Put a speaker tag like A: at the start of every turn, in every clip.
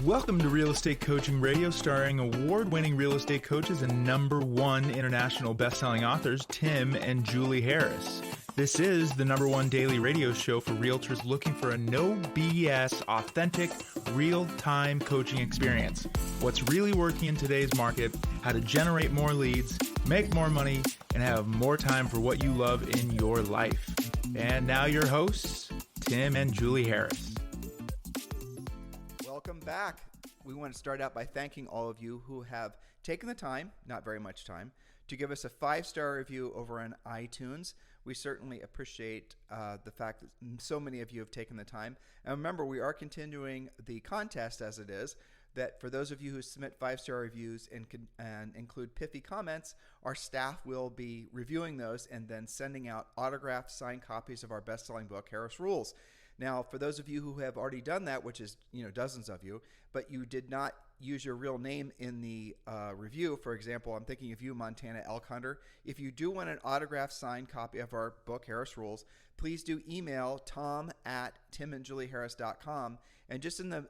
A: Welcome to Real Estate Coaching Radio, starring award-winning real estate coaches and #1 international best-selling authors, Tim and Julie Harris. This is the #1 daily radio show for realtors looking for a no BS, authentic, real-time coaching experience. What's really working in today's market, how to generate more leads, make more money, and have more time for what you love in your life. And now your hosts, Tim and Julie Harris.
B: Welcome back. We want to start out by thanking all of you who have taken the time, not very much time, to give us a 5-star review over on iTunes. We certainly appreciate the fact that so many of you have taken the time. And remember, we are continuing the contest as it is, that for those of you who submit 5-star reviews and include pithy comments, our staff will be reviewing those and then sending out autographed signed copies of our best-selling book, Harris Rules. Now, for those of you who have already done that, which is dozens of you, but you did not use your real name in the review, for example, I'm thinking of you, Montana Elk Hunter. If you do want an autographed signed copy of our book, Harris Rules, please do email tom@timandjulieharris.com, and just in the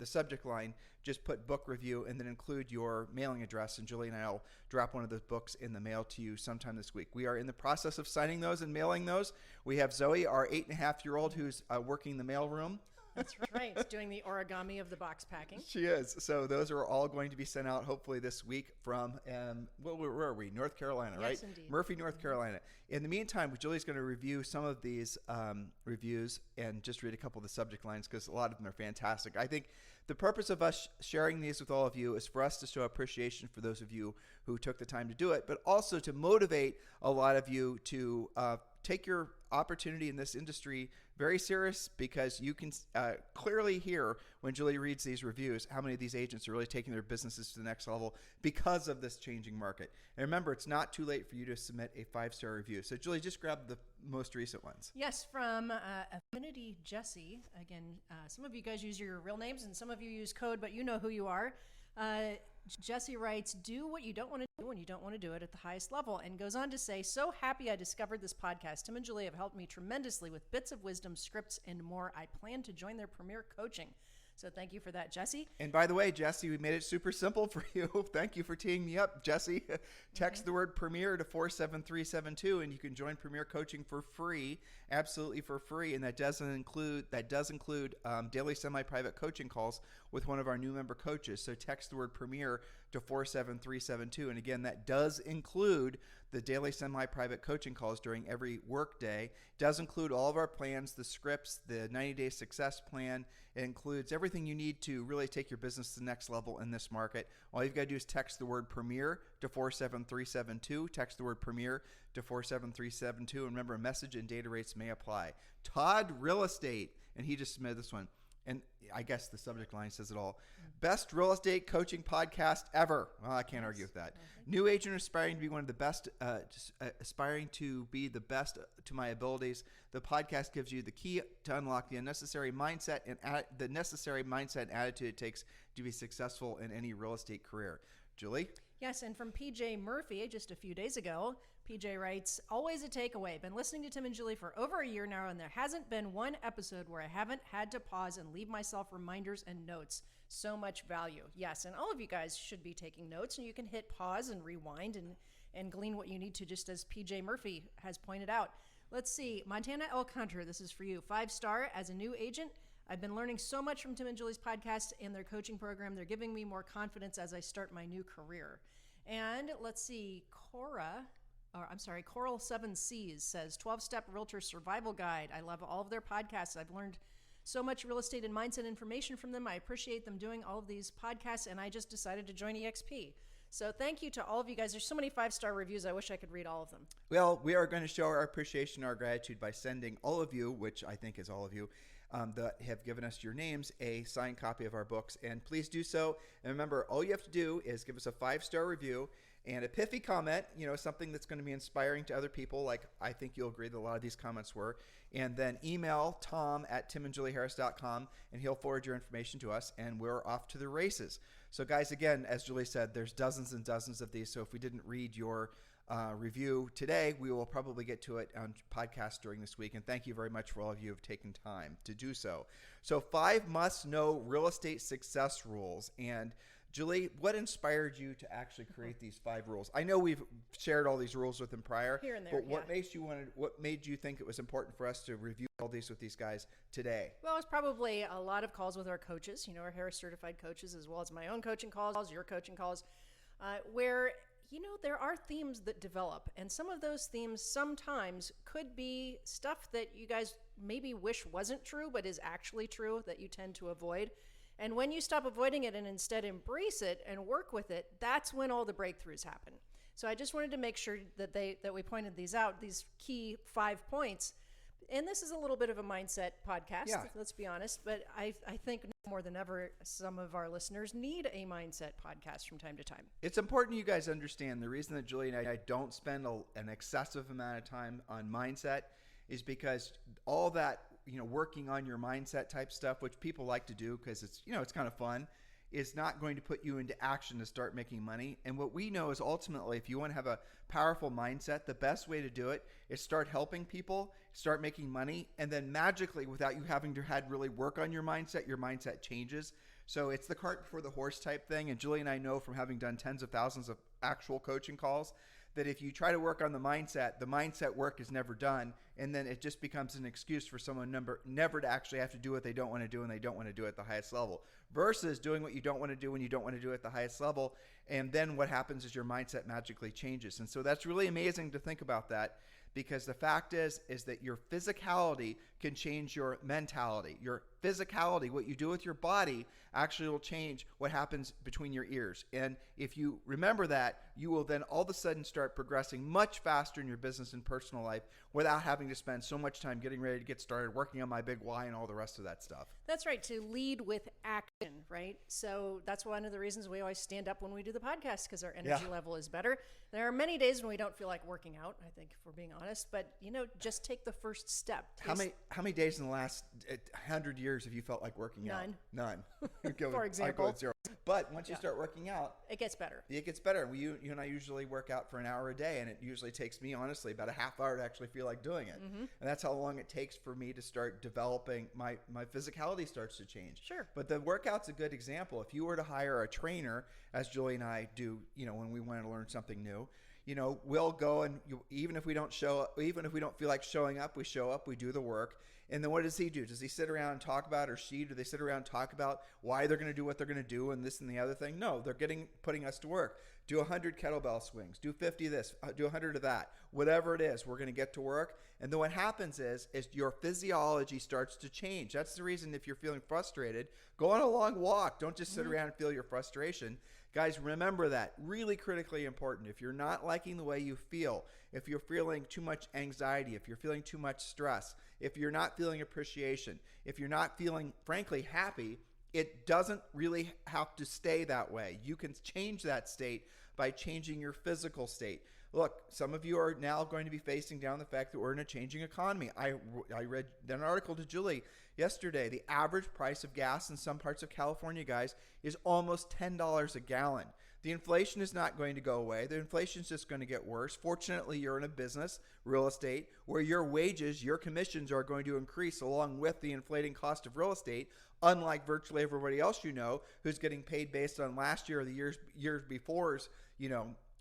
B: subject line, just put book review and then include your mailing address, and Julie and I will drop one of those books in the mail to you sometime this week. We are in the process of signing those and mailing those. We have Zoe, our 8.5-year-old, who's working the mailroom.
C: That's right, doing the origami of the box packing.
B: She is. So those are all going to be sent out hopefully this week from, where are we? North Carolina, right?
C: Yes, indeed.
B: Murphy, North Carolina. In the meantime, Julie's going to review some of these reviews and just read a couple of the subject lines because a lot of them are fantastic. I think the purpose of us sharing these with all of you is for us to show appreciation for those of you who took the time to do it, but also to motivate a lot of you to take your opportunity in this industry very serious, because you can clearly hear when Julie reads these reviews how many of these agents are really taking their businesses to the next level because of this changing market. And remember, it's not too late for you to submit a 5-star review. So Julie, just grab the most recent ones.
C: Yes, from Affinity Jesse. Again, some of you guys use your real names and some of you use code, but you know who you are. Jesse writes, do what you don't want to do when you don't want to do it at the highest level, and goes on to say, so happy I discovered this podcast. Tim and Julie have helped me tremendously with bits of wisdom, scripts, and more. I plan to join their premier coaching. So thank you for that, Jesse.
B: And by the way, Jesse, we made it super simple for you. Thank you for teeing me up, Jesse. Text the word Premier to 47372, and you can join Premier Coaching for free, absolutely for free. And that does include daily semi-private coaching calls with one of our new member coaches. So text the word Premier to 47372. And again, that does include the daily semi-private coaching calls during every work day. It does include all of our plans, the scripts, the 90-day success plan. It includes everything you need to really take your business to the next level in this market. All you've got to do is text the word Premier to 47372. Text the word Premier to 47372. And remember, message and data rates may apply. Todd Real Estate, and he just submitted this one. And I guess the subject line says it all. Best real estate coaching podcast ever. Well, I can't argue with that. New agent aspiring to be one of the best, aspiring to be the best to my abilities. The podcast gives you the key to unlock the necessary mindset and attitude it takes to be successful in any real estate career. Julie?
C: Yes, and from PJ Murphy just a few days ago, PJ writes, always a takeaway. Been listening to Tim and Julie for over a year now, and there hasn't been one episode where I haven't had to pause and leave myself reminders and notes. So much value. Yes, and all of you guys should be taking notes, and you can hit pause and rewind and glean what you need to, just as PJ Murphy has pointed out. Let's see. Montana Elk Hunter, this is for you. 5-star as a new agent. I've been learning so much from Tim and Julie's podcast and their coaching program. They're giving me more confidence as I start my new career. And let's see, Coral 7 C's says 12-step realtor survival guide. I love all of their podcasts. I've learned so much real estate and mindset information from them. I appreciate them doing all of these podcasts, and I just decided to join EXP. So thank you to all of you guys. There's so many 5-star reviews. I wish I could read all of them.
B: Well, we are going to show our appreciation, our gratitude by sending all of you, which I think is all of you, that have given us your names, a signed copy of our books. And please do so. And remember, all you have to do is give us a 5-star review and a pithy comment, something that's going to be inspiring to other people, like I think you'll agree that a lot of these comments were. And then email tom@timandjulieharris.com, and he'll forward your information to us, and we're off to the races. So guys, again, as Julie said, there's dozens and dozens of these. So if we didn't read your review today. We will probably get to it on podcast during this week. And thank you very much for all of you who have taken time to do so. So 5 must-know real estate success rules. And Julie, what inspired you to actually create these 5 rules? I know we've shared all these rules with them prior,
C: here and there,
B: but what made you think it was important for us to review all these with these guys today?
C: Well, it was probably a lot of calls with our coaches, our Harris certified coaches, as well as my own coaching calls, your coaching calls, where there are themes that develop, and some of those themes sometimes could be stuff that you guys maybe wish wasn't true, but is actually true, that you tend to avoid. And when you stop avoiding it and instead embrace it and work with it, that's when all the breakthroughs happen. So I just wanted to make sure that we pointed these out, these key 5 points. And this is a little bit of a mindset podcast, let's be honest, but I think more than ever, some of our listeners need a mindset podcast from time to time.
B: It's important you guys understand the reason that Julie and I don't spend an excessive amount of time on mindset is because all that, working on your mindset type stuff, which people like to do because it's, it's kind of fun, is not going to put you into action to start making money. And what we know is ultimately, if you want to have a powerful mindset, the best way to do it is start helping people, start making money, and then magically, without you having to really work on your mindset changes. So it's the cart before the horse type thing. And Julie and I know from having done tens of thousands of actual coaching calls that if you try to work on the mindset work is never done, and then it just becomes an excuse for someone never to actually have to do what they don't want to do, and they don't want to do it at the highest level, versus doing what you don't want to do when you don't want to do it at the highest level, and then what happens is your mindset magically changes. And so that's really amazing to think about that, because the fact is that your physicality can change your mentality. Your physicality, what you do with your body, actually will change what happens between your ears. And if you remember that, you will then all of a sudden start progressing much faster in your business and personal life without having to spend so much time getting ready to get started, working on my big why and all the rest of that stuff.
C: That's right, to lead with action, right? So that's one of the reasons we always stand up when we do the podcast, because our energy level is better. There are many days when we don't feel like working out, I think, if we're being honest, but just take the first step.
B: How many days in the last 100 years have you felt like working out? None.
C: For example.
B: I go at 0. But once you start working out,
C: it gets better.
B: It gets better. You and I usually work out for an hour a day, and it usually takes me, honestly, about a half hour to actually feel like doing it. Mm-hmm. And that's how long it takes for me to start developing. My physicality starts to change.
C: Sure.
B: But the workout's a good example. If you were to hire a trainer, as Julie and I do, when we want to learn something new, we'll go and even if we don't feel like showing up, we show up, we do the work. And then what does he do? Does he sit around and talk about, or she, do they sit around and talk about why they're going to do what they're going to do and this and the other thing? No, they're putting us to work. Do 100 kettlebell swings, do 50 of this, do 100 of that, whatever it is, we're going to get to work. And then what happens is your physiology starts to change. That's the reason if you're feeling frustrated, go on a long walk. Don't just sit around and feel your frustration. Guys, remember that. Really critically important. If you're not liking the way you feel, if you're feeling too much anxiety, if you're feeling too much stress, if you're not feeling appreciation, if you're not feeling, frankly, happy, it doesn't really have to stay that way. You can change that state by changing your physical state. Look, some of you are now going to be facing down the fact that we're in a changing economy. I read an article to Julie yesterday. The average price of gas in some parts of California, guys, is almost $10 a gallon. The inflation is not going to go away. The inflation is just going to get worse. Fortunately, you're in a business, real estate, where your wages, your commissions are going to increase along with the inflating cost of real estate, unlike virtually everybody else who's getting paid based on last year or the years before's,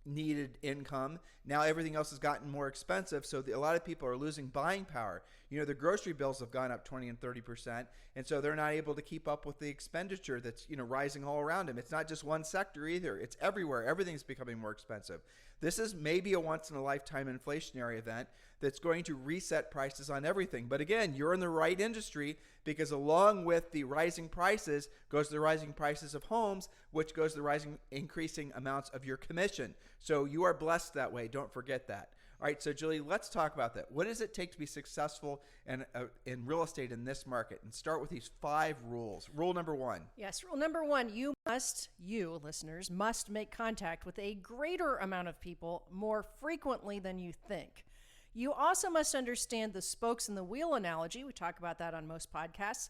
B: needed income. Now everything else has gotten more expensive, so a lot of people are losing buying power. Their grocery bills have gone up 20 and 30%, and so they're not able to keep up with the expenditure that's rising all around them. It's not just one sector either. It's everywhere. Everything's becoming more expensive. This is maybe a once-in-a-lifetime inflationary event that's going to reset prices on everything. But again, you're in the right industry, because along with the rising prices goes the rising prices of homes, which goes the increasing amounts of your commission. So you are blessed that way. Don't forget that. All right, so Julie, let's talk about that. What does it take to be successful in real estate in this market? And start with these 5 rules. Rule number 1.
C: Yes, rule number 1, you listeners, must make contact with a greater amount of people more frequently than you think. You also must understand the spokes in the wheel analogy. We talk about that on most podcasts.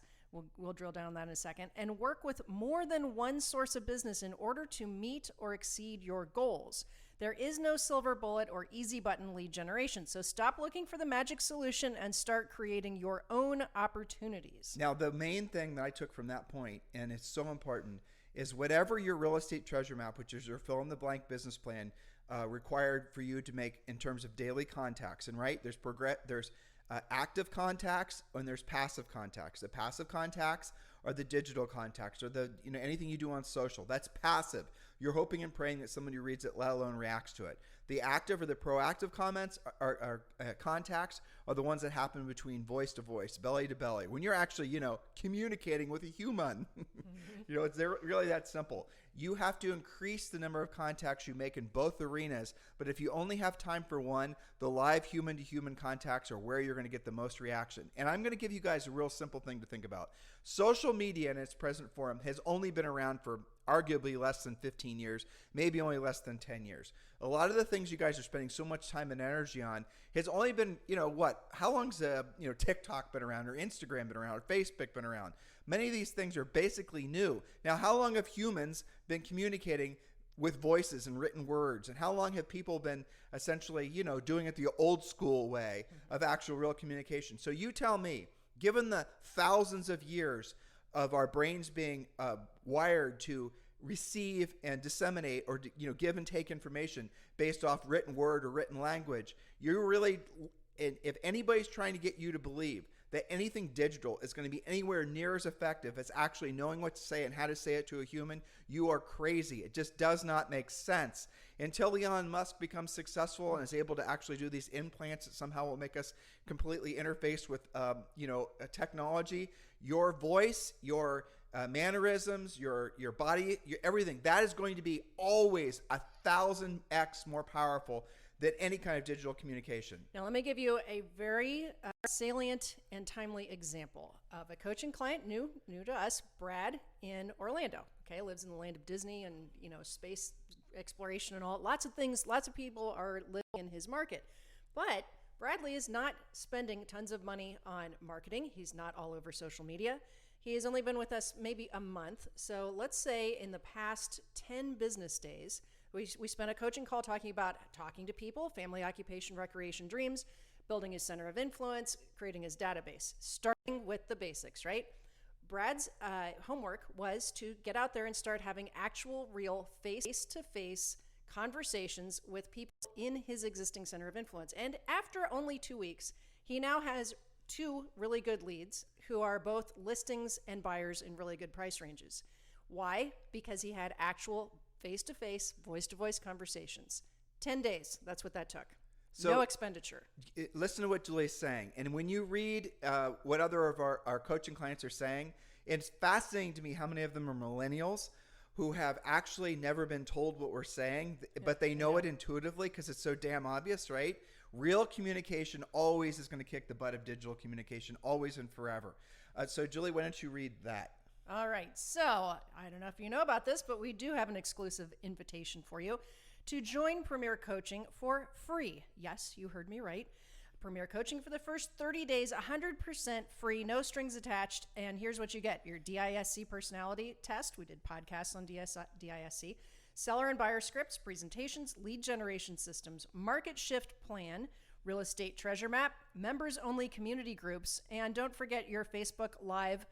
C: We'll drill down on that in a second. And work with more than one source of business in order to meet or exceed your goals. There is no silver bullet or easy button lead generation. So stop looking for the magic solution and start creating your own opportunities.
B: Now, the main thing that I took from that point, and it's so important, is whatever your real estate treasure map, which is your fill-in-the-blank business plan, required for you to make in terms of daily contacts. And right, there's active contacts and there's passive contacts. The passive contacts are the digital contacts, or the anything you do on social. That's passive. You're hoping and praying that somebody reads it, let alone reacts to it. The active or the proactive comments contacts are the ones that happen between voice to voice, belly to belly. When you're actually, communicating with a human, it's really that simple. You have to increase the number of contacts you make in both arenas, but if you only have time for one, the live human-to-human contacts are where you're going to get the most reaction. And I'm going to give you guys a real simple thing to think about. Social media in its present form has only been around for arguably less than 15 years, maybe only less than 10 years. A lot of the things you guys are spending so much time and energy on has only been, how long's TikTok been around, or Instagram been around, or Facebook been around? Many of these things are basically new. Now, how long have humans been communicating with voices and written words? And how long have people been essentially, doing it the old school way of actual real communication? So you tell me, given the thousands of years of our brains being wired to receive and disseminate, or give and take information based off written word or written language, you're really, if anybody's trying to get you to believe that anything digital is going to be anywhere near as effective as actually knowing what to say and how to say it to a human, you are crazy. It just does not make sense. Until Elon Musk becomes successful and is able to actually do these implants that somehow will make us completely interface with, technology, your voice, your mannerisms, your body, everything, that is going to be always 1,000x more powerful than any kind of digital communication.
C: Now, let me give you a very salient and timely example of a coaching client, new to us, Brad in Orlando. Okay, lives in the land of Disney and space exploration and all. Lots of things. Lots of people are living in his market, but Bradley is not spending tons of money on marketing. He's not all over social media. He has only been with us maybe a month. So let's say in the past 10 business days, we spent a coaching call talking to people, family, occupation, recreation, dreams, building his center of influence, creating his database, starting with the basics, right? Brad's homework was to get out there and start having actual, real, face-to-face conversations with people in his existing center of influence. And after only 2 weeks, he now has 2 really good leads who are both listings and buyers in really good price ranges. Why? Because he had actual face-to-face, voice-to-voice conversations. 10 days, that's what that took. So, no expenditure.
B: Listen to what Julie's saying. And when you read what other of our coaching clients are saying, it's fascinating to me how many of them are millennials who have actually never been told what we're saying, but they know it intuitively because it's so damn obvious, right? Real communication always is going to kick the butt of digital communication, always and forever. So Julie, why don't you read that?
C: All right. So I don't know if you know about this, but we do have an exclusive invitation for you to join Premier Coaching for free. Yes, you heard me right. Premier Coaching for the first 30 days, 100% free, no strings attached. And here's what you get. Your DISC personality test. We did podcasts on DISC. Seller and buyer scripts, presentations, lead generation systems, market shift plan, real estate treasure map, members only community groups, and don't forget your Facebook Live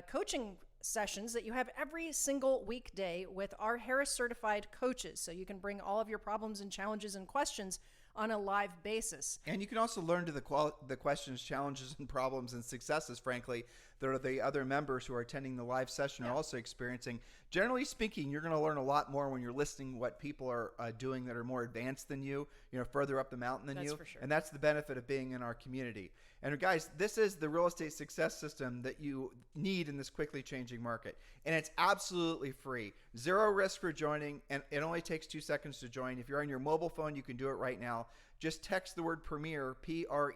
C: coaching sessions that you have every single weekday with our Harris certified coaches. So you can bring all of your problems and challenges and questions on a live basis.
B: And you can also learn to the questions, challenges, and problems and successes, frankly, that the other members who are attending the live session are also experiencing. Generally speaking, you're going to learn a lot more when you're listening what people are doing that are more advanced than you, further up the mountain than you.
C: That's for sure.
B: And that's the benefit of being in our community. And guys, this is the real estate success system that you need in this quickly changing market. And it's absolutely free. Zero risk for joining, and it only takes 2 seconds to join. If you're on your mobile phone, you can do it right now. Just text the word Premier, Premier,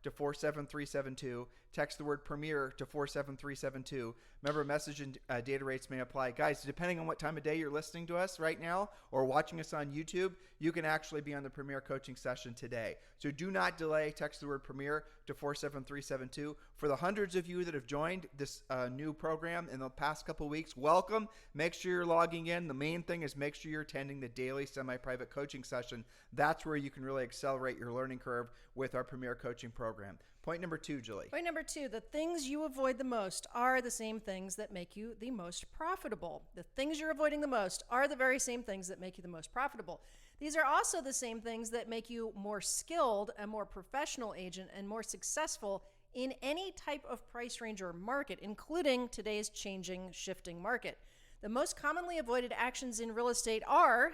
B: to 47372. text the word Premier to 47372. Remember, message and data rates may apply. Guys, depending on what time of day you're listening to us right now or watching us on YouTube, you can actually be on the Premier coaching session today. So do not delay. Text the word Premier to 47372. For the hundreds of you that have joined this new program in the past couple of weeks, welcome. Make sure you're logging in. The main thing is make sure you're attending the daily semi-private coaching session. That's where you can really accelerate your learning curve with our Premier coaching program. Point number 2, Julie.
C: Point number 2, the things you avoid the most are the same things that make you the most profitable. The things you're avoiding the most are the very same things that make you the most profitable. These are also the same things that make you more skilled, a more professional agent, and more successful in any type of price range or market, including today's changing, shifting market. The most commonly avoided actions in real estate are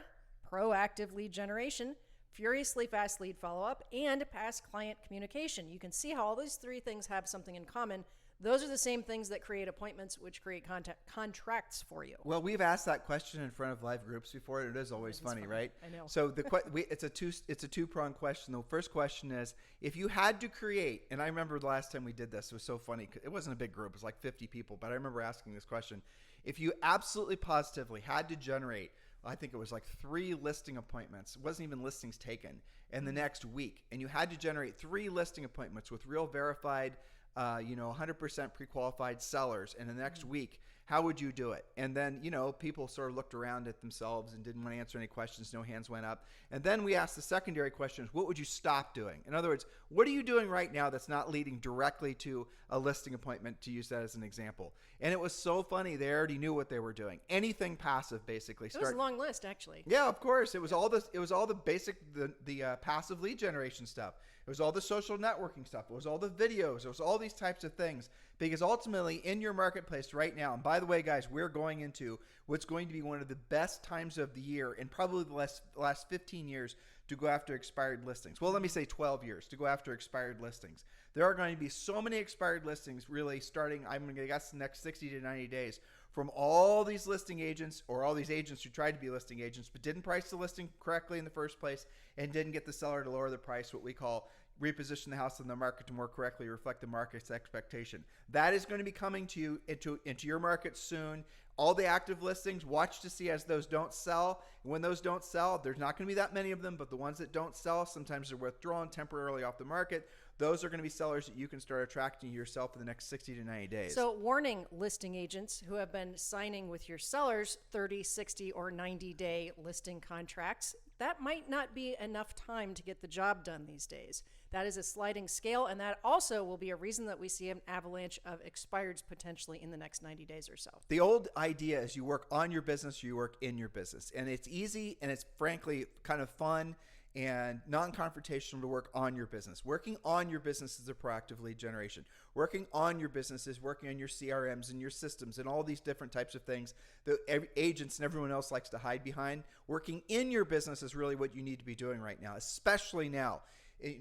C: proactive lead generation, furiously fast lead follow-up, and past client communication. You can see how all these 3 things have something in common. Those are the same things that create appointments, which create contracts for you.
B: Well, we've asked that question in front of live groups before, and it is always funny, right?
C: I know.
B: So it's a two-pronged question. The first question is, if you had to create, and I remember the last time we did this, it was so funny. It wasn't a big group. It was like 50 people, but I remember asking this question. If you absolutely positively had to generate, I think it was like 3 listing appointments. It wasn't even listings taken in the next week. And you had to generate 3 listing appointments with real verified, 100% pre-qualified sellers in the next week. How would you do it? And then, people sort of looked around at themselves and didn't want to answer any questions. No hands went up. And then we asked the secondary questions, what would you stop doing? In other words, what are you doing right now that's not leading directly to a listing appointment, to use that as an example? And it was so funny. They already knew what they were doing. Anything passive, basically.
C: It was a long list, actually.
B: Yeah, of course. It was all the basic, the passive lead generation stuff. It was all the social networking stuff. It was all the videos. It was all these types of things. Because ultimately, in your marketplace right now, and by the way, guys, we're going into what's going to be one of the best times of the year and probably the last 15 years to go after expired listings. Well, let me say 12 years to go after expired listings. There are going to be so many expired listings really starting, I'm going to guess, the next 60 to 90 days from all these listing agents or all these agents who tried to be listing agents but didn't price the listing correctly in the first place and didn't get the seller to lower the price, what we call reposition the house in the market to more correctly reflect the market's expectation. That is going to be coming to you into your market soon. All the active listings, watch to see as those don't sell. And when those don't sell, there's not going to be that many of them, but the ones that don't sell, sometimes they're withdrawn temporarily off the market. Those are going to be sellers that you can start attracting yourself in the next 60 to 90 days.
C: So warning listing agents who have been signing with your sellers 30, 60, or 90-day listing contracts, that might not be enough time to get the job done these days. That is a sliding scale, and that also will be a reason that we see an avalanche of expireds potentially in the next 90 days or so.
B: The old idea is you work on your business, you work in your business. And it's easy, and it's frankly kind of fun and non-confrontational to work on your business. Working on your business is a proactive lead generation. Working on your business is working on your CRMs and your systems and all these different types of things that agents and everyone else likes to hide behind. Working in your business is really what you need to be doing right now, especially now.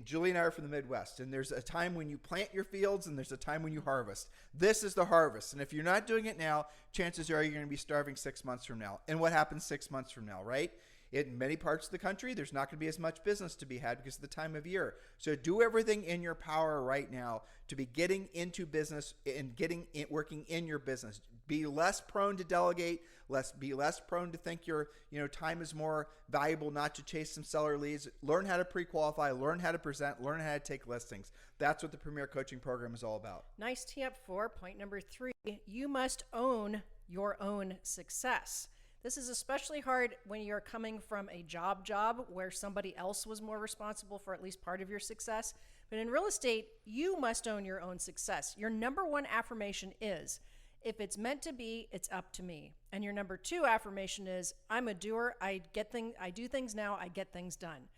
B: Julie and I are from the Midwest, and there's a time when you plant your fields and there's a time when you harvest. This is the harvest, and if you're not doing it now, chances are you're going to be starving 6 months from now. And what happens 6 months from now, right? In many parts of the country, there's not going to be as much business to be had because of the time of year. So do everything in your power right now to be getting into business and working in your business. Be less prone to delegate, be less prone to think your time is more valuable not to chase some seller leads. Learn how to pre-qualify, learn how to present, learn how to take listings. That's what the Premier Coaching Program is all about.
C: Nice tee up for point number 3. You must own your own success. This is especially hard when you're coming from a job where somebody else was more responsible for at least part of your success. But in real estate, you must own your own success. Your number 1 affirmation is, if it's meant to be, it's up to me. And your number 2 affirmation is, I'm a doer. I do things now. I get things done.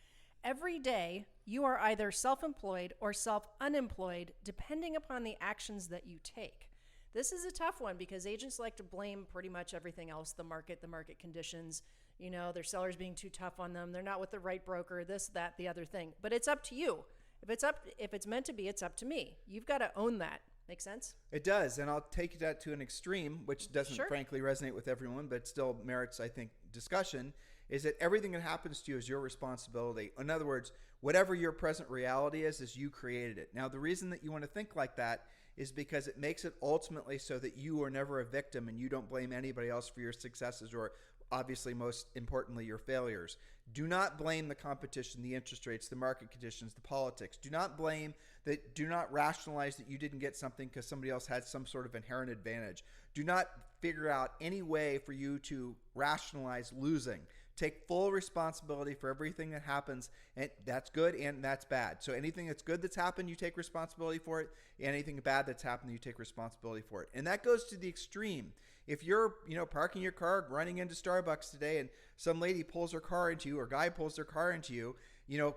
C: Every day, you are either self-employed or self-unemployed, depending upon the actions that you take. This is a tough one because agents like to blame pretty much everything else, the market conditions, their sellers being too tough on them. They're not with the right broker, this, that, the other thing. But it's up to you. If it's meant to be, it's up to me. You've got to own that. Make sense?
B: It does, and I'll take that to an extreme, which doesn't frankly resonate with everyone, but still merits, I think, discussion, is that everything that happens to you is your responsibility. In other words, whatever your present reality is you created it. Now, the reason that you want to think like that is because it makes it ultimately so that you are never a victim and you don't blame anybody else for your successes or obviously most importantly your failures. Do not blame the competition, the interest rates, the market conditions, the politics. Do not blame that. Do not rationalize that you didn't get something because somebody else had some sort of inherent advantage. Do not figure out any way for you to rationalize losing. Take full responsibility for everything that happens, and that's good and that's bad. So anything that's good that's happened, you take responsibility for it. Anything bad that's happened, you take responsibility for it. And that goes to the extreme. If you're, parking your car, running into Starbucks today, and some lady pulls her car into you or guy pulls their car into you,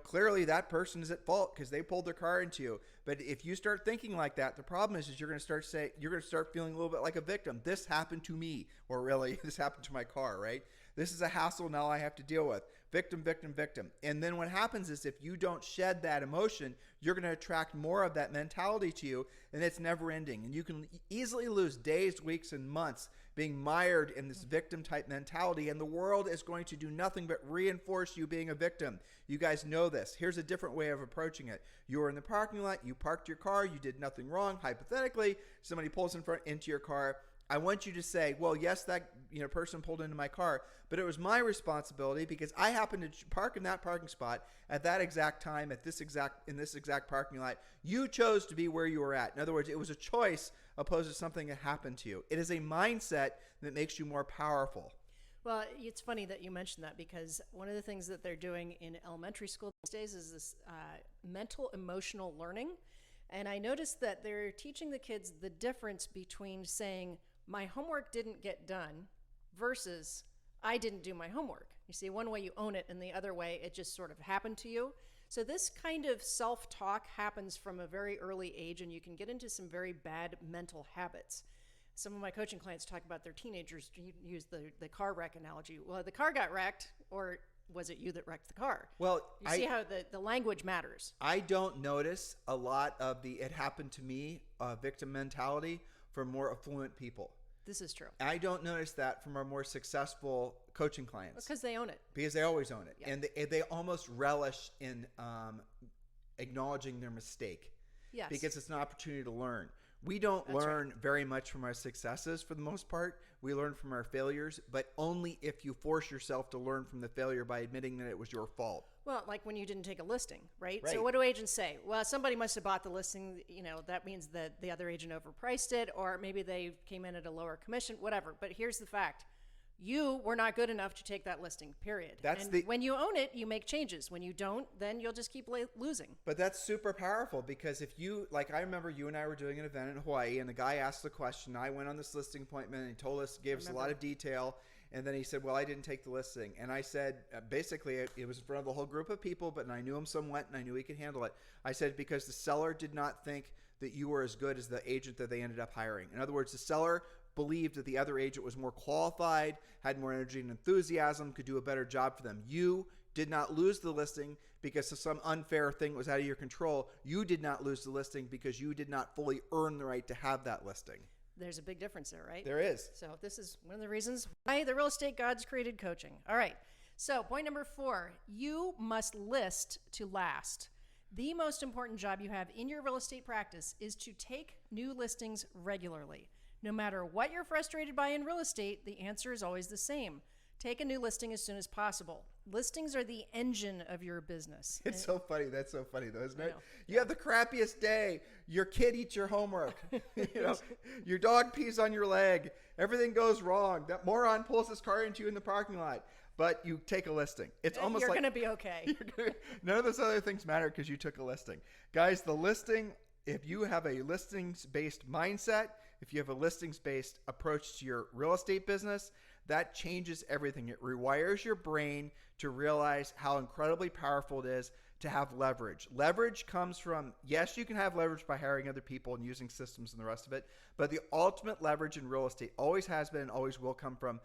B: clearly that person is at fault because they pulled their car into you. But if you start thinking like that, the problem is you're going to start feeling a little bit like a victim. This happened to me, or really, this happened to my car, right? This is a hassle now I have to deal with. Victim, victim, victim. And then what happens is if you don't shed that emotion, you're going to attract more of that mentality to you, and it's never ending. And you can easily lose days, weeks, and months being mired in this victim type mentality, and the world is going to do nothing but reinforce you being a victim. You guys know this. Here's a different way of approaching it. You were in the parking lot, you parked your car, you did nothing wrong. Hypothetically, somebody pulls into your car. I want you to say, well, yes, that person pulled into my car, but it was my responsibility because I happened to park in that parking spot at that exact time in this exact parking lot. You chose to be where you were at. In other words, it was a choice opposed to something that happened to you. It is a mindset that makes you more powerful.
C: Well, it's funny that you mentioned that because one of the things that they're doing in elementary school these days is this mental emotional learning. And I noticed that they're teaching the kids the difference between saying, my homework didn't get done versus I didn't do my homework. You see, one way you own it and the other way it just sort of happened to you. So this kind of self-talk happens from a very early age, and you can get into some very bad mental habits. Some of my coaching clients talk about their teenagers use the car wreck analogy. Well, the car got wrecked, or was it you that wrecked the car?
B: Well,
C: you see how the language matters.
B: I don't notice a lot of the it happened to me victim mentality for more affluent people.
C: This is true.
B: I don't notice that from our more successful coaching clients.
C: Because they own it.
B: Because they always own it.
C: Yeah.
B: And they almost relish in acknowledging their mistake.
C: Yes.
B: Because it's an opportunity to learn. We don't learn very much from our successes for the most part. We learn from our failures, but only if you force yourself to learn from the failure by admitting that it was your fault.
C: Well, like when you didn't take a listing, right?
B: Right.
C: So what do agents say? Well, somebody must have bought the listing. That means that the other agent overpriced it, or maybe they came in at a lower commission, whatever. But here's the fact. You were not good enough to take that listing, period. When you own it, you make changes. When you don't, then you'll just keep losing.
B: But that's super powerful because if you, like I remember you and I were doing an event in Hawaii and the guy asked the question. I went on this listing appointment and he told us, gave us a lot of detail. And then he said, well, I didn't take the listing. And I said, basically, it was in front of a whole group of people, but I knew him somewhat and I knew he could handle it. I said, because the seller did not think that you were as good as the agent that they ended up hiring. In other words, the seller believed that the other agent was more qualified, had more energy and enthusiasm, could do a better job for them. You did not lose the listing because of some unfair thing that was out of your control. You did not lose the listing because you did not fully earn the right to have that listing.
C: There's a big difference there, right?
B: There is.
C: So this is one of the reasons why the real estate gods created coaching. All right. So point number 4, you must list to last. The most important job you have in your real estate practice is to take new listings regularly. No matter what you're frustrated by in real estate, the answer is always the same. Take a new listing as soon as possible. Listings are the engine of your business.
B: It's so funny. That's so funny, though, isn't it? You have the crappiest day. Your kid eats your homework. Your dog pees on your leg. Everything goes wrong. That moron pulls his car into you in the parking lot. But you take a listing. It's almost
C: you're
B: like
C: going to be okay.
B: None of those other things matter because you took a listing. Guys, the listing, if you have a listings-based mindset, if you have a listings-based approach to your real estate business, that changes everything. It rewires your brain to realize how incredibly powerful it is to have leverage. Leverage comes from, yes, you can have leverage by hiring other people and using systems and the rest of it, but the ultimate leverage in real estate always has been and always will come from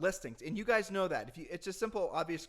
B: listings. And you guys know that. It's a simple, obvious,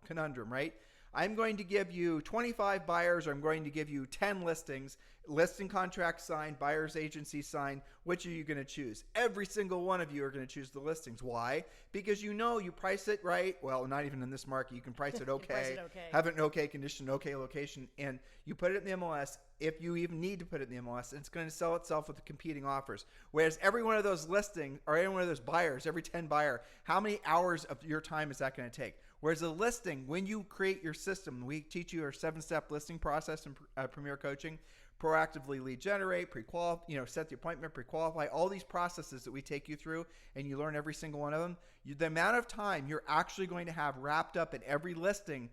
B: conundrum, right? I'm going to give you 25 buyers, or I'm going to give you 10 listings, listing contract signed, buyer's agency signed. Which are you going to choose? Every single one of you are going to choose the listings. Why? Because you price it right. Well, not even in this market. You can price it okay.
C: Price it okay.
B: Have it in okay condition, okay location, and you put it in the MLS. if you even need to put it in the MLS, and it's going to sell itself with the competing offers. Whereas every one of those listings or every one of those buyers, every 10 buyer, how many hours of your time is that going to take? Whereas a listing, when you create your system, we teach you our 7-step listing process in Premier Coaching. Proactively lead generate, pre-qualify, set the appointment, pre-qualify, all these processes that we take you through, and you learn every single one of them. The amount of time you're actually going to have wrapped up in every listing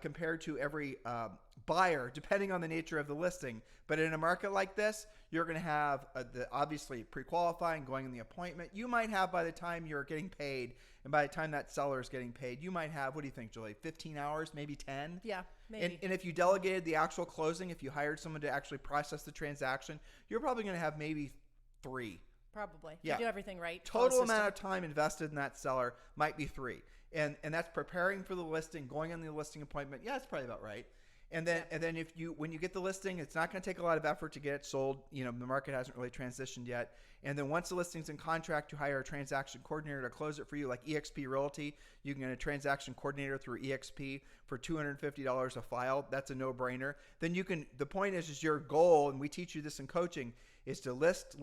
B: compared to every buyer, depending on the nature of the listing. But in a market like this, you're going to have obviously pre-qualifying, going in the appointment. You might have, by the time you're getting paid and by the time that seller is getting paid, you might have, what do you think, Julie, 15 hours, maybe 10?
C: Yeah, maybe.
B: And if you delegated the actual closing, if you hired someone to actually process the transaction, you're probably going to have maybe 3.
C: Probably.
B: Yeah.
C: You do everything right.
B: Total amount of time invested in that seller might be 3. And that's preparing for the listing, going on the listing appointment. Yeah, that's probably about right. And then when you get the listing, it's not going to take a lot of effort to get it sold. The market hasn't really transitioned yet. And then once the listing's in contract, you hire a transaction coordinator to close it for you, like eXp Realty. You can get a transaction coordinator through eXp for $250 a file. That's a no-brainer. Then the point is your goal, and we teach you this in coaching, is to list,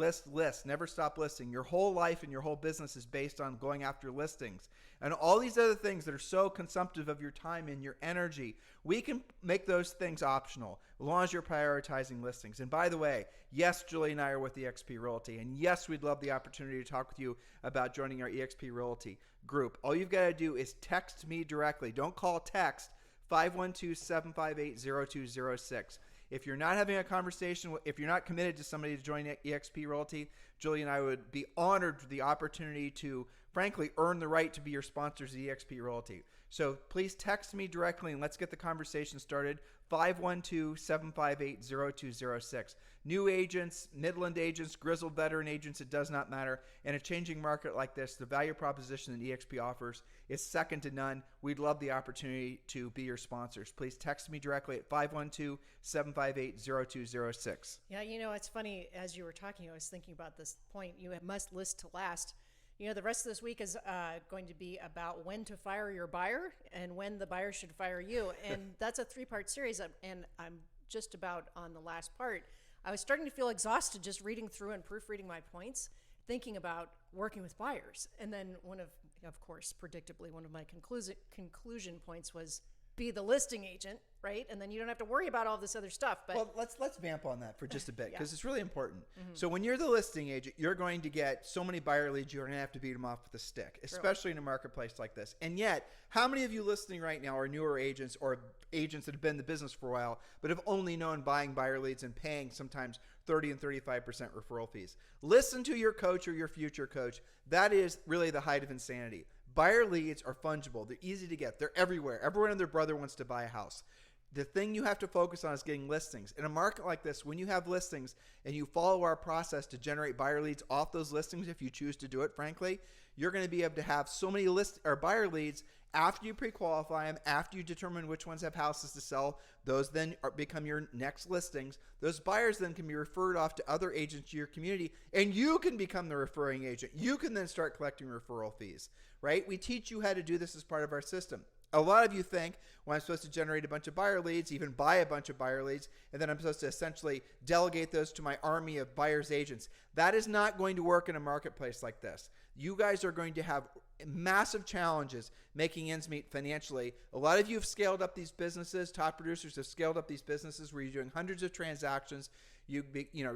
B: never stop listing. Your whole life and your whole business is based on going after listings. And all these other things that are so consumptive of your time and your energy, we can make those things optional as long as you're prioritizing listings. And by the way, yes, Julie and I are with eXp Realty. And yes, we'd love the opportunity to talk with you about joining our eXp Realty group. All you've got to do is text me directly. Don't call, text 512-758-0206. If you're not having a conversation, if you're not committed to somebody to join eXp Realty, Julie and I would be honored for the opportunity to, frankly, earn the right to be your sponsors at eXp Realty. So please text me directly and let's get the conversation started. 512-758-0206. New agents, Midland agents, grizzled veteran agents, it does not matter. In a changing market like this, the value proposition that eXp offers is second to none. We'd love the opportunity to be your sponsors. Please text me directly at 512-758-0206.
C: Yeah, it's funny. As you were talking, I was thinking about this point. You must list to last. The rest of this week is going to be about when to fire your buyer and when the buyer should fire you. And that's a 3-part series. And I'm just about on the last part. I was starting to feel exhausted just reading through and proofreading my points, thinking about working with buyers. And then of course, predictably, one of my conclusion points was be the listing agent, right? And then you don't have to worry about all this other stuff. But
B: well, let's vamp on that for just a bit because
C: Yeah.
B: it's really important. Mm-hmm. So when you're the listing agent, you're going to get so many buyer leads, you're going to have to beat them off with a stick, especially in a marketplace like this. And yet, how many of you listening right now are newer agents or agents that have been in the business for a while but have only known buying buyer leads and paying sometimes 30 and 35% referral fees? Listen to your coach or your future coach. That is really the height of insanity. Buyer leads are fungible. They're easy to get. They're everywhere. Everyone and their brother wants to buy a house. The thing you have to focus on is getting listings. In a market like this, when you have listings and you follow our process to generate buyer leads off those listings, if you choose to do it, frankly, you're going to be able to have so many buyer leads after you pre-qualify them, after you determine which ones have houses to sell. Those then become your next listings. Those buyers then can be referred off to other agents in your community, and you can become the referring agent. You can then start collecting referral fees, right? We teach you how to do this as part of our system. A lot of you think, well, I'm supposed to generate a bunch of buyer leads, even buy a bunch of buyer leads, and then I'm supposed to essentially delegate those to my army of buyers agents. That is not going to work in a marketplace like this. You guys are going to have massive challenges making ends meet financially. A lot of you have scaled up these businesses. Top producers have scaled up these businesses where you're doing hundreds of transactions. You're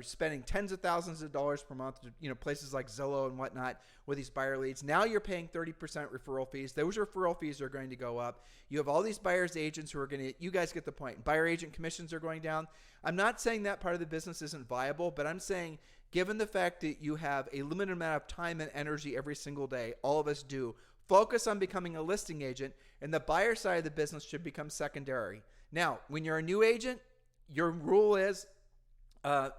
B: spending tens of thousands of dollars per month to, places like Zillow and whatnot with these buyer leads. Now you're paying 30% referral fees. Those referral fees are going to go up. You have all these buyers agents who are going to, you guys get the point. Buyer agent commissions are going down. I'm not saying that part of the business isn't viable, but I'm saying given the fact that you have a limited amount of time and energy every single day, all of us do, focus on becoming a listing agent, and the buyer side of the business should become secondary. Now, when you're a new agent, your rule is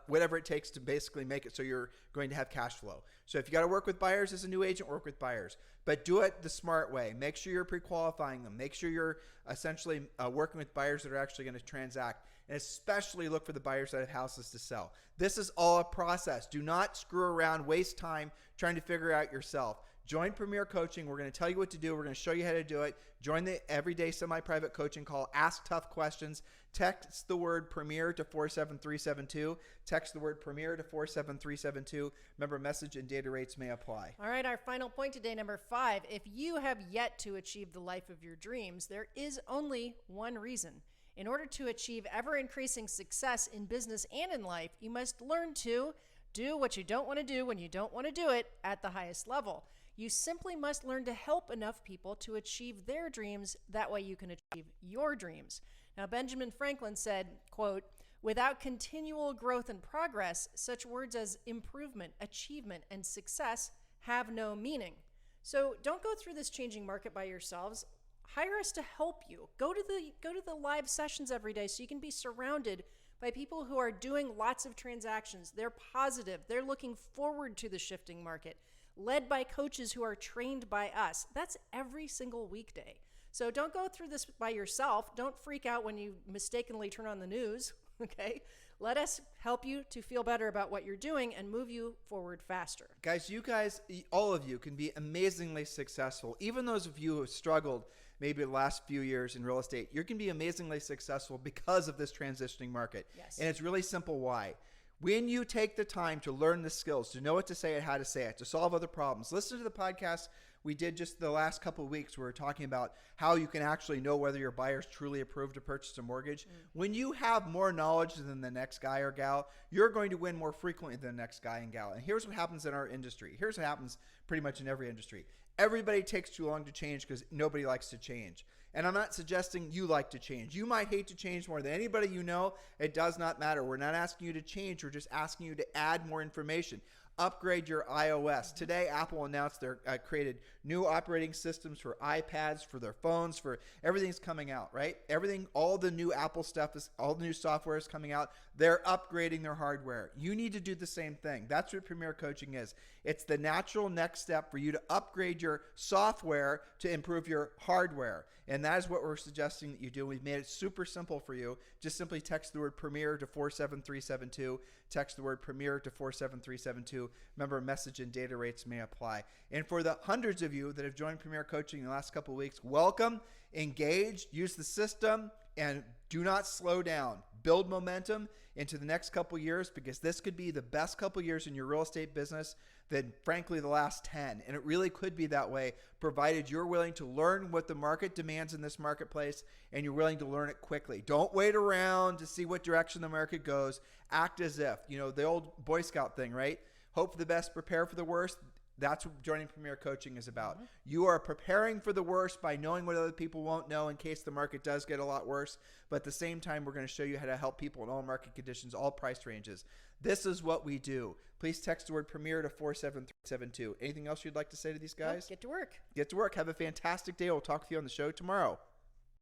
B: whatever it takes to basically make it so you're going to have cash flow. So if you got to work with buyers as a new agent, work with buyers. But do it the smart way. Make sure you're pre-qualifying them. Make sure you're essentially working with buyers that are actually going to transact. And especially look for the buyers that have houses to sell. This is all a process. Do not screw around, waste time trying to figure out yourself. Join Premier Coaching. We're going to tell you what to do. We're going to show you how to do it. Join the everyday semi-private coaching call. Ask tough questions. Text the word Premier to 47372. Text the word Premier to 47372. Remember, message and data rates may apply.
C: All right, our final point today, number 5. If you have yet to achieve the life of your dreams, there is only one reason. In order to achieve ever-increasing success in business and in life, you must learn to do what you don't want to do when you don't want to do it at the highest level. You simply must learn to help enough people to achieve their dreams. That way you can achieve your dreams. Now, Benjamin Franklin said, quote, "Without continual growth and progress, such words as improvement, achievement, and success have no meaning." So don't go through this changing market by yourselves. Hire us to help you. Go to the live sessions every day so you can be surrounded by people who are doing lots of transactions. They're positive. They're looking forward to the shifting market, led by coaches who are trained by us. That's every single weekday. So don't go through this by yourself. Don't freak out when you mistakenly turn on the news, okay? Let us help you to feel better about what you're doing and move you forward faster.
B: Guys, all of you can be amazingly successful. Even those of you who have struggled maybe the last few years in real estate, you can be amazingly successful because of this transitioning market.
C: Yes.
B: And it's really simple why. When you take the time to learn the skills, to know what to say and how to say it, to solve other problems, listen to the podcast we did just the last couple of weeks. We were talking about how you can actually know whether your buyer's truly approved to purchase a mortgage. When you have more knowledge than the next guy or gal, you're going to win more frequently than the next guy and gal. And here's what happens in our industry. Here's what happens pretty much in every industry. Everybody takes too long to change because nobody likes to change. And I'm not suggesting you like to change. You might hate to change more than anybody you know. It does not matter. We're not asking you to change. We're just asking you to add more information. Upgrade your iOS. Today, Apple announced they created new operating systems for iPads, for their phones, for everything's coming out, right? Everything, all the new Apple stuff, all the new software is coming out. They're upgrading their hardware. You need to do the same thing. That's what Premier Coaching is. It's the natural next step for you to upgrade your software to improve your hardware. And that is what we're suggesting that you do. We've made it super simple for you. Just simply text the word Premier to 47372. Text the word Premier to 47372. Remember, message and data rates may apply. And for the hundreds of you that have joined Premier Coaching in the last couple of weeks, welcome, engage, use the system, and do not slow down. Build momentum into the next couple of years, because this could be the best couple of years in your real estate business than, frankly, the last 10. And it really could be that way, provided you're willing to learn what the market demands in this marketplace and you're willing to learn it quickly. Don't wait around to see what direction the market goes. Act as if, the old Boy Scout thing, right? Hope for the best, prepare for the worst. That's what joining Premier Coaching is about. Mm-hmm. You are preparing for the worst by knowing what other people won't know in case the market does get a lot worse. But at the same time, we're going to show you how to help people in all market conditions, all price ranges. This is what we do. Please text the word Premier to 47372. Anything else you'd like to say to these guys?
C: Get to work.
B: Get to work. Have a fantastic day. We'll talk with you on the show tomorrow.